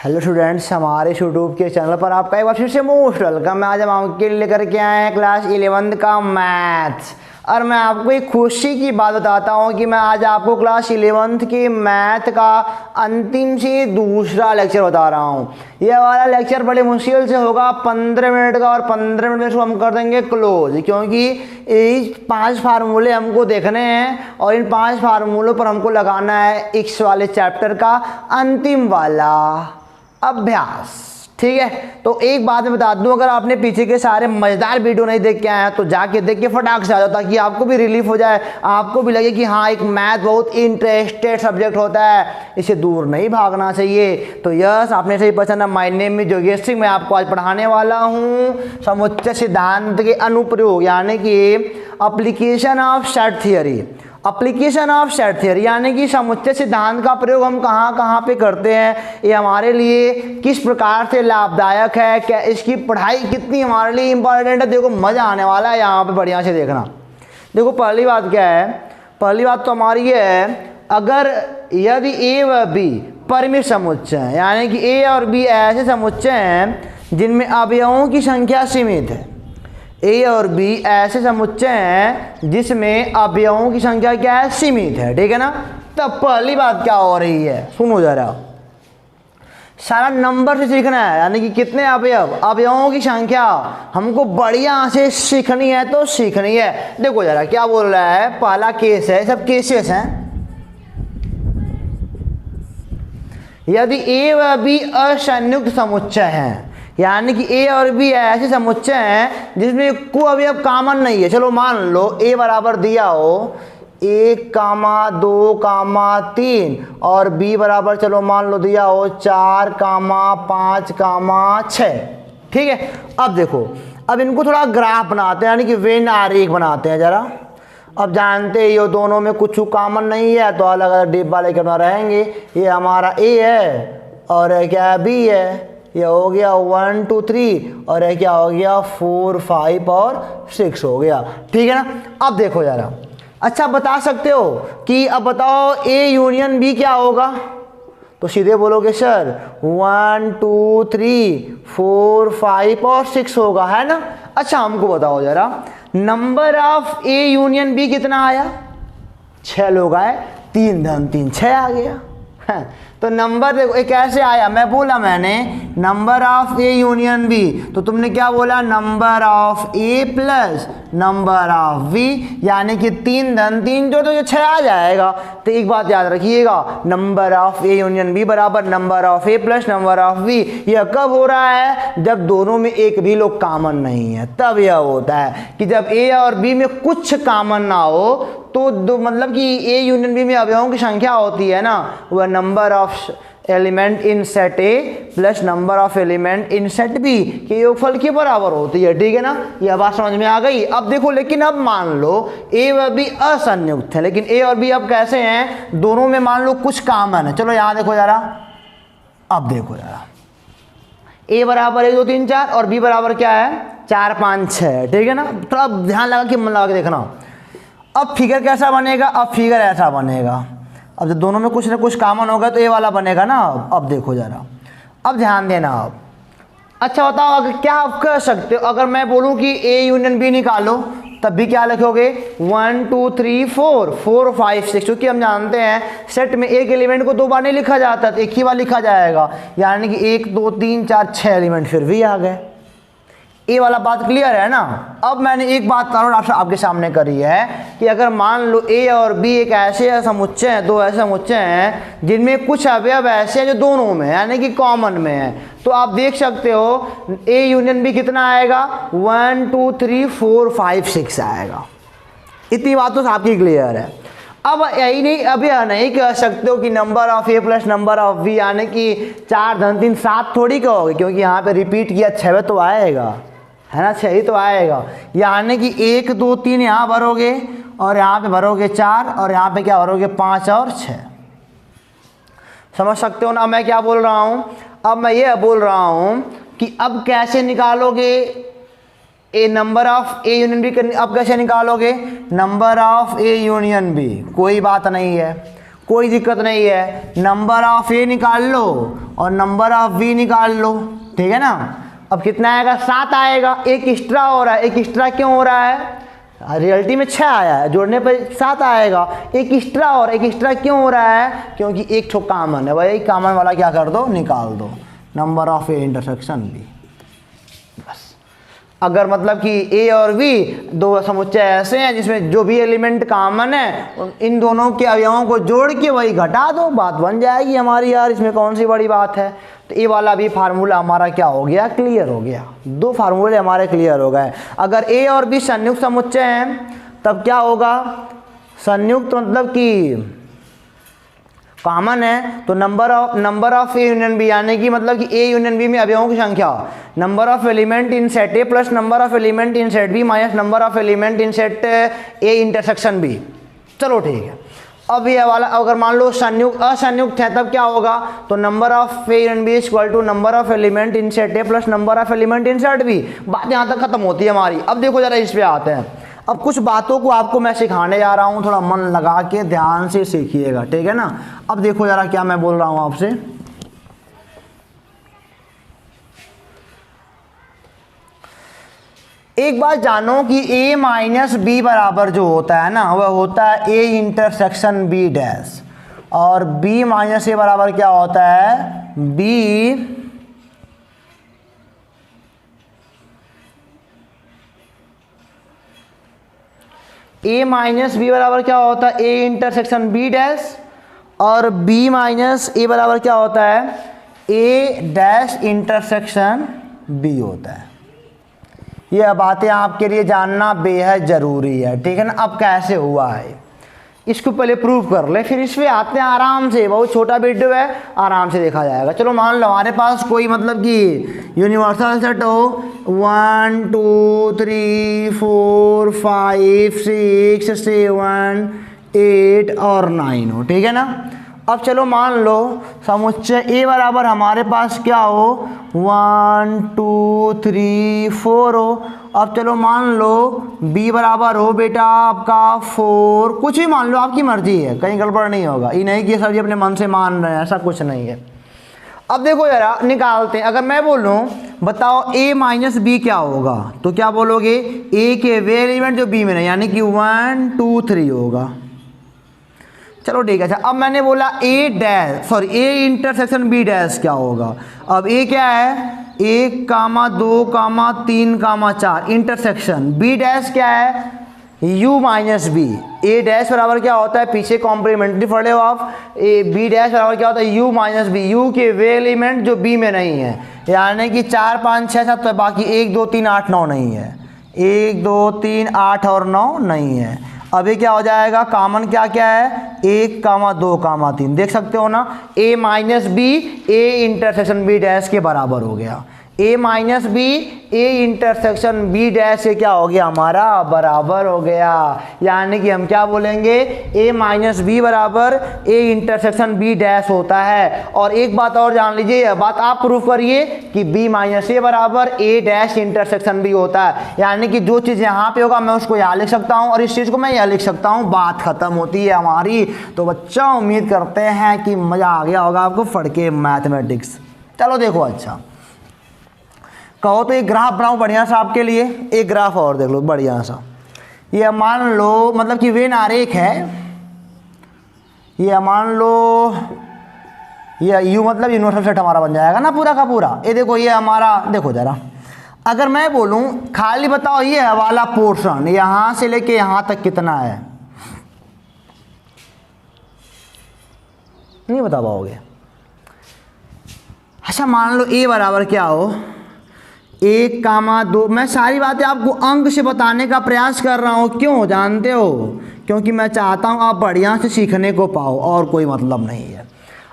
Hello students, हमारे YouTube के channel पर आपका एक बार फिर से मोस्ट वेलकम है। आज हम आपके लिए लेकर के आए हैं क्लास 11th का मैथ्स। और मैं आपको एक खुशी की बात बताता हूँ कि मैं आज आपको क्लास 11th के मैथ का अंतिम से दूसरा लेक्चर बता रहा हूँ। यह वाला लेक्चर बड़े मुश्किल से होगा 15 मिनट का, और 15 मिनट में इसको हम कर देंगे क्लोज, क्योंकि ये 5 फार्मूले हमको देखने हैं और इन 5 फार्मूलों पर हमको लगाना है इस वाले चैप्टर का अंतिम वाला अभ्यास। ठीक है, तो एक बात मैं बता दूं, अगर आपने पीछे के सारे मजेदार वीडियो नहीं देख के आए हैं तो जाके देख के फटाक से आ जाओ, ताकि आपको भी रिलीफ हो जाए, आपको भी लगे कि हाँ, एक मैथ बहुत इंटरेस्टेड सब्जेक्ट होता है, इसे दूर नहीं भागना चाहिए। तो यस, आपने सही पसंद है। My name is Yogesh Singh. मैं आपको आज पढ़ाने वाला हूँ समुच्चय सिद्धांत के अनुप्रयोग, यानी कि application of set theory. Application of set theory यानी कि समुच्चय सिद्धांत का प्रयोग हम कहाँ कहाँ पे करते हैं, ये हमारे लिए किस प्रकार से लाभदायक है, क्या इसकी पढ़ाई कितनी हमारे लिए इंपॉर्टेंट है। देखो, मज़ा आने वाला है यहाँ पे, बढ़िया से देखना। देखो, पहली बात क्या है, पहली बात तो हमारी ये है, अगर यदि ए व बी परिमित समुच्चय हैं, यानी कि ए और बी ऐसे समुच्चय हैं जिनमें अवयवों की संख्या सीमित है। ए और बी ऐसे समुच्चय हैं जिसमें अवयवों की संख्या क्या है, सीमित है। ठीक है ना। तब पहली बात क्या हो रही है, सुनो जरा, सारा नंबर से सीखना है, यानी कि कितने अवयव, अवयवों की संख्या हमको बढ़िया से सीखनी है। तो सीखनी है। देखो जरा क्या बोल रहा है, पहला केस है, सब केसेस हैं। यदि ए व बी असंयुक्त समुच्चय हैं, यानी कि ए और बी ऐसे समुच्चय हैं जिसमें कोई अवयव कॉमन नहीं है। चलो मान लो ए बराबर दिया हो 1, 2, 3 और बी बराबर चलो मान लो दिया हो 4, 5, 6। ठीक है। अब देखो, अब इनको थोड़ा ग्राफ बनाते हैं, यानी कि वेन आरेख बनाते हैं जरा। अब जानते ही हो दोनों में कुछ कॉमन नहीं है, तो अलग अलग डिब्बा लेकर बना रहेंगे। ये हमारा ए है और क्या है, बी है। ये हो गया 1, 2, 3 और ये क्या हो गया 4, 5 और 6 हो गया। ठीक है ना। अब देखो जरा, अच्छा बता सकते हो कि अब बताओ ए यूनियन बी क्या होगा, तो सीधे बोलोगे सर 1, 2, 3, 4, 5 और 6 होगा, है ना। अच्छा हमको बताओ जरा, number of A union B कितना आया, 6 लोग आए, 3 धन 3 6 आ गया। तो नंबर देखो एक कैसे आया, मैं बोला मैंने number of A union B, तो तुमने क्या बोला, number of A plus number of B, यानी कि 3 धन 3 जो, तो ये 6 आ जाएगा। तो एक बात याद रखिएगा, number of A union B बराबर number of A plus number of B. यह कब हो रहा है, जब दोनों में एक भी लोग कॉमन नहीं है, तब यह होता है कि जब ए और बी में कुछ कॉमन ना हो, तो मतलब कि ए यूनियन बी में अवयवों की संख्या होती है ना, वह number of element in set A plus number of element in set B के योगफल के बराबर होती है। ठीक है ना। यह बात समझ में आ गई। अब देखो, लेकिन अब मान लो ए व बी असंयुक्त है, लेकिन ए और बी अब कैसे हैं, दोनों में मान लो कुछ कॉमन है। चलो यहाँ देखो जरा, अब देखो जरा, ए बराबर 1, 2, 3, 4 और बी बराबर क्या है 4, 5, 6। ठीक है ना। थोड़ा ध्यान लगा कि मन लगा के देखना। अब फिगर कैसा बनेगा, अब फिगर ऐसा बनेगा। अब जब दोनों में कुछ ना कुछ कॉमन होगा तो ये वाला बनेगा ना। अब देखो जरा, अब ध्यान देना। अब अच्छा बताओ, अगर क्या आप कह सकते हो, अगर मैं बोलूं कि ए यूनियन बी निकालो, तब भी क्या लिखोगे 1, 2, 3, 4, 4, 5, 6, क्योंकि हम जानते हैं सेट में एक एलिमेंट को 2 बार नहीं लिखा जाता, तो एक ही बार लिखा जाएगा, यानी कि 1, 2, 3, 4, 6 एलिमेंट फिर भी आ गए। ये वाला बात क्लियर है ना। अब मैंने एक बात और आपके सामने करी है कि अगर मान लो ए और बी एक ऐसे समुच्चय हैं, 2 ऐसे समुच्चय हैं जिनमें कुछ अवयव ऐसे हैं जो दोनों में यानी कि कॉमन में है, तो आप देख सकते हो ए यूनियन बी कितना आएगा 1, 2, 3, 4, 5, 6 आएगा। इतनी बात तो आपकी क्लियर है। अब यही नहीं, अब यह नहीं कह सकते हो कि number of A plus number of B, यानी कि 4 धन 3 7 थोड़ी कहोगे, क्योंकि यहाँ पे रिपीट किया 6 तो आएगा, है ना, 6 ही तो आएगा। यानी कि 1, 2, 3 यहाँ भरोगे और यहाँ पे भरोगे 4 और यहाँ पे क्या भरोगे 5 और 6। समझ सकते हो ना मैं क्या बोल रहा हूँ। अब मैं ये बोल रहा हूँ कि अब कैसे निकालोगे A number of A union B, अब कैसे निकालोगे number of A union B. कोई बात नहीं है, कोई दिक्कत नहीं है, नंबर ऑफ ए निकाल लो और नंबर ऑफ बी निकाल लो, ठीक है ना। अब कितना आएगा, 7 आएगा, एक एक्स्ट्रा हो रहा है, एक एक्स्ट्रा क्यों हो रहा है, रियलिटी में 6 आया है, जोड़ने पर 7 आएगा, एक एक्स्ट्रा और एक एक्स्ट्रा क्यों हो रहा है, क्योंकि एक ठो कॉमन है, वही कॉमन वाला क्या कर दो, निकाल दो, number of A intersection B. बस अगर मतलब कि ए और बी दो समुच्चय ऐसे हैं जिसमें जो भी एलिमेंट कॉमन है इन दोनों के अवयवों को जोड़ के वही घटा दो, बात बन जाएगी हमारी यार, इसमें कौन सी बड़ी बात है। तो ये वाला भी फार्मूला हमारा क्या हो गया, क्लियर हो गया, 2 फार्मूले हमारे क्लियर हो गए। अगर ए और बी संयुक्त समुच्चय हैं तब क्या होगा, संयुक्त मतलब कि कॉमन है तो number of A union B, यानी कि मतलब कि ए यूनियन बी में अवयवों की संख्या number of element in set A plus number of element in set B minus number of element in set A intersection B. चलो ठीक है। अब ये वाला अगर मान लो संयुक्त असंयुक्त है तब क्या होगा, तो number of A union B equal to number of element in set A plus number of element in set B. बात यहाँ तक खत्म होती है हमारी। अब देखो जरा इस पे आते हैं। अब कुछ बातों को आपको मैं सिखाने जा रहा हूँ, थोड़ा मन लगा के ध्यान से सीखिएगा, ठीक है ना। अब देखो जरा क्या मैं बोल रहा हूँ आपसे। एक बात जानो कि a माइनस बी बराबर जो होता है ना वह होता है a इंटरसेक्शन b डैश, और b माइनस ए बराबर क्या होता है, b a माइनस बी बराबर क्या होता है, a इंटरसेक्शन b डैश, और b माइनस ए बराबर क्या होता है, a डैश इंटरसेक्शन b होता है। यह बातें आपके लिए जानना बेहद ज़रूरी है, ठीक है ना। अब कैसे हुआ है इसको पहले प्रूव कर ले, फिर इस पे आते हैं आराम से, बहुत छोटा वीडियो है, आराम से देखा जाएगा। चलो मान लो हमारे पास कोई मतलब कि यूनिवर्सल सेट हो 1 2 3 4 5 6 7 8 और 9 हो, ठीक है ना। अब चलो मान लो समुच्चय ए बराबर हमारे पास क्या हो 1 2 3 4 हो। अब चलो मान लो बी बराबर हो बेटा आपका 4, कुछ भी मान लो, आपकी मर्जी है, कहीं गड़बड़ नहीं होगा, ये नहीं कि सर जी अपने मन से मान रहे हैं, ऐसा कुछ नहीं है। अब देखो जरा निकालते हैं। अगर मैं बोलूँ बताओ a माइनस बी क्या होगा, तो क्या बोलोगे, a के वे एलिमेंट जो b में नहीं, यानी कि 1 2 3 होगा। चलो ठीक है। अच्छा अब मैंने बोला a dash sorry a intersection b dash क्या होगा। अब a क्या है, 1 2 3 4 इंटरसेक्शन, b डैश क्या है, u minus B. a dash बराबर क्या होता है, पीछे कॉम्प्लीमेंट्री पढ़े हो आप, b डैश बराबर क्या होता है, u माइनस बी, u के वे एलिमेंट जो b में नहीं है, यानी कि 4 5 6 7 तो बाकी 1 2 3 8 9 नहीं है, 1 2 3 8 और 9 नहीं है। अभी क्या हो जाएगा, कॉमन क्या क्या है, 1 2 3, देख सकते हो ना, a minus B a intersection b dash के बराबर हो गया। a minus B a intersection b dash से क्या हो गया, हमारा बराबर हो गया। यानी कि हम क्या बोलेंगे, a माइनस बी बराबर a इंटरसेक्शन b डैश होता है। और एक बात और जान लीजिए, यह बात आप प्रूफ करिए कि b माइनस ए बराबर a डैश इंटरसेक्शन b होता है। यानी कि जो चीज़ यहाँ पे होगा मैं उसको यहाँ लिख सकता हूँ और इस चीज़ को मैं यहाँ लिख सकता हूँ, बात खत्म होती है हमारी। तो बच्चा उम्मीद करते हैं कि मज़ा आ गया होगा आपको पढ़ के मैथमेटिक्स। चलो देखो, अच्छा कहो तो एक ग्राफ बनाओ बढ़िया सा आपके लिए, एक ग्राफ और देख लो बढ़िया सा। ये मान लो मतलब कि वेन आरेख है, ये मान लो ये यू मतलब यूनिवर्सल सेट हमारा बन जाएगा ना पूरा का पूरा। ये देखो ये हमारा, देखो जरा अगर मैं बोलूं खाली बताओ ये वाला पोर्शन यहाँ से लेके यहाँ तक कितना है, नहीं बता पाओगे। अच्छा मान लो ए बराबर क्या हो, 1 2, मैं सारी बातें आपको अंक से बताने का प्रयास कर रहा हूँ, क्यों जानते हो, क्योंकि मैं चाहता हूँ आप बढ़िया से सीखने को पाओ, और कोई मतलब नहीं है।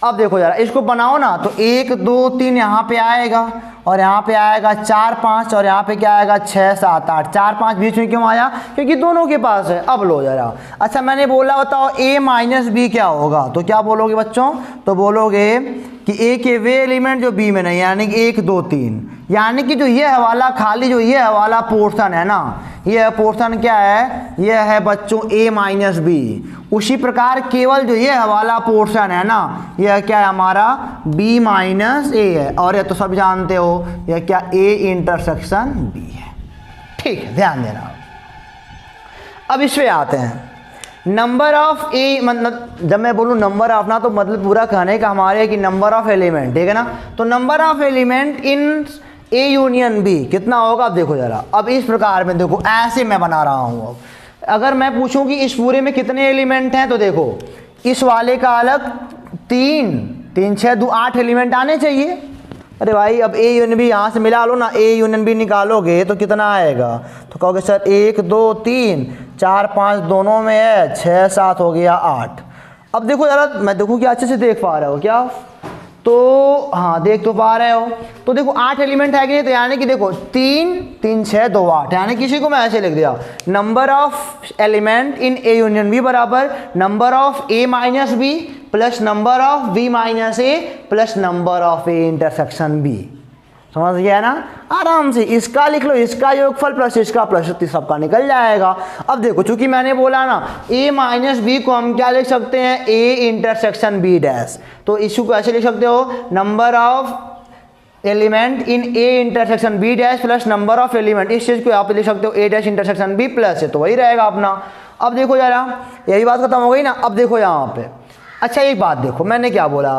अब देखो जरा इसको बनाओ ना, तो 1 2 3 यहाँ पे आएगा और यहाँ पे आएगा 4 5 और यहाँ पे क्या आएगा 6 7 8। 4 5 बीच में क्यों आया, क्योंकि दोनों के पास है। अब लो जरा, अच्छा मैंने बोला बताओ a माइनस बी क्या होगा, तो क्या बोलोगे बच्चों, तो बोलोगे कि ए के वे एलिमेंट जो बी में नहीं, यानी कि 1 2 3, यानी कि जो ये हवाला खाली जो ये हवाला पोर्शन है ना, ये पोर्शन क्या है, ये है बच्चों a माइनस बी। उसी प्रकार केवल जो ये हवाला पोर्शन है ना, यह क्या है हमारा b माइनस ए है, और ये तो सब जानते हो यह क्या a इंटरसेक्शन b है। ठीक है, ध्यान देना। अब इस पे आते हैं, नंबर ऑफ ए, मतलब जब मैं बोलूँ नंबर ऑफ ना, तो मतलब पूरा कहने का हमारे कि नंबर ऑफ एलिमेंट, ठीक है ना। तो number of element in A union B कितना होगा, अब देखो जरा। अब इस प्रकार में देखो, ऐसे मैं बना रहा हूँ। अब अगर मैं पूछूं कि इस पूरे में कितने एलिमेंट हैं, तो देखो इस वाले का अलग 3 6 2 8 एलिमेंट आने चाहिए। अरे भाई अब ए यूनियन बी यहाँ से मिला लो ना, ए यूनियन बी निकालोगे तो कितना आएगा, तो कहोगे सर 1 2 3 4 5 दोनों में है, 6 7 हो गया 8। अब देखो जरा, मैं देखूँ कि अच्छे से देख पा रहे हो क्या, तो हाँ देख तो पा रहे हो। तो देखो 8 एलिमेंट है कि नहीं, तो यानी कि देखो 3 3 6 2 8, यानी किसी को मैं ऐसे लिख दिया, number of element in A union B बराबर number of A minus B plus number of B minus A plus number of A intersection B. समझ गया ना, आराम से इसका लिख लो, इसका योगफल प्लस इसका प्लस सबका निकल जाएगा। अब देखो चूंकि मैंने बोला ना a माइनस बी को हम क्या लिख सकते हैं, a इंटरसेक्शन b डैश, तो इशू को ऐसे लिख सकते हो, number of element in a intersection b dash plus number of element, इस चीज को आप लिख सकते हो a dash intersection b plus है, तो वही रहेगा अपना। अब देखो जरा, यही बात खत्म हो गई ना। अब देखो यहाँ पे, अच्छा एक बात देखो, मैंने क्या बोला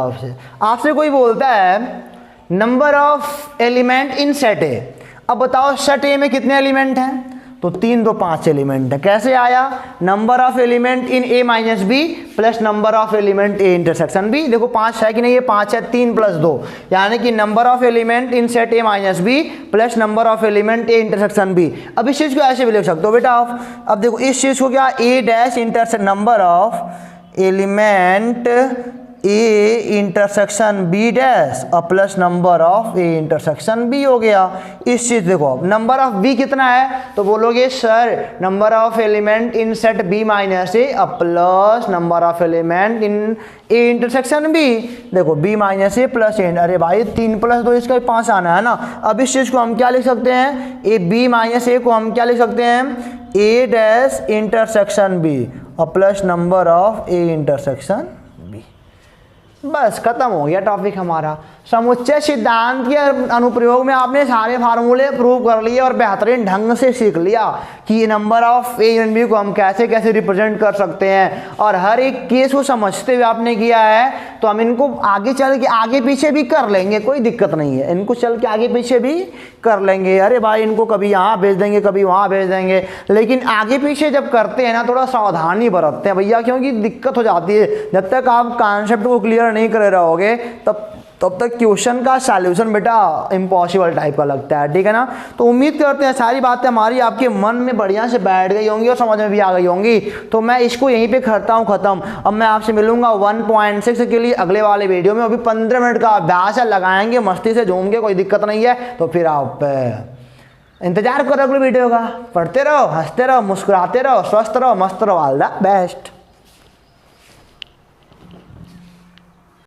आपसे कोई बोलता है number of element in set ए। अब बताओ सेट ए में कितने एलिमेंट हैं, तो 3 2 5 एलिमेंट है। कैसे आया, number of element in A minus B plus number of element A intersection B. देखो 5 है कि नहीं, ये 5 है, 3 + 2, यानी कि number of element in set A minus B plus number of element A intersection B. अब इस चीज़ को ऐसे भी लिख सकते हो बेटा आप। अब देखो इस चीज़ को क्या, A dash intersection number of element A intersection B dash और plus number of A intersection B हो गया। इस चीज देखो, अब नंबर ऑफ बी कितना है, तो बोलोगे sir number of element in set B minus A plus number of element in A intersection B. देखो B minus A plus A, अरे भाई 3 + 2 इसका 5 आना है ना। अब इस चीज को हम क्या लिख सकते हैं, ए बी माइनस ए को हम क्या लिख सकते हैं, ए डैश इंटरसेक्शन बी और plus number of A intersection. बस खत्म हो गया टॉपिक हमारा। समुच्चय सिद्धांत के अनुप्रयोग में आपने सारे फार्मूले प्रूव कर लिए और बेहतरीन ढंग से सीख लिया कि number of A union B को हम कैसे कैसे रिप्रेजेंट कर सकते हैं, और हर एक केस को समझते हुए आपने किया है। तो हम इनको आगे चल के आगे पीछे भी कर लेंगे, कोई दिक्कत नहीं है, इनको चल के आगे पीछे भी कर लेंगे। अरे भाई इनको कभी यहाँ भेज देंगे, कभी वहाँ भेज देंगे, लेकिन आगे पीछे जब करते हैं ना थोड़ा सावधानी बरतते हैं भैया, क्योंकि दिक्कत हो जाती है। जब तक आप कॉन्सेप्ट को क्लियर नहीं कर रहोगे तब तक क्वेश्चन का सॉल्यूशन बेटा इम्पॉसिबल टाइप का लगता है, ठीक है ना। तो उम्मीद करते हैं सारी बातें हमारी आपके मन में बढ़िया से बैठ गई होंगी और समझ में भी आ गई होंगी। तो मैं इसको यहीं पे करता हूँ ख़त्म। अब मैं आपसे मिलूंगा 1.6 के लिए अगले वाले वीडियो में। अभी 15 मिनट का अभ्यास है, लगाएंगे मस्ती से झूम के, कोई दिक्कत नहीं है। तो फिर आप इंतजार करो अगले वीडियो का। पढ़ते रहो, हंसते रहो, मुस्कुराते रहो, स्वस्थ रहो, मस्त रहो। All the best.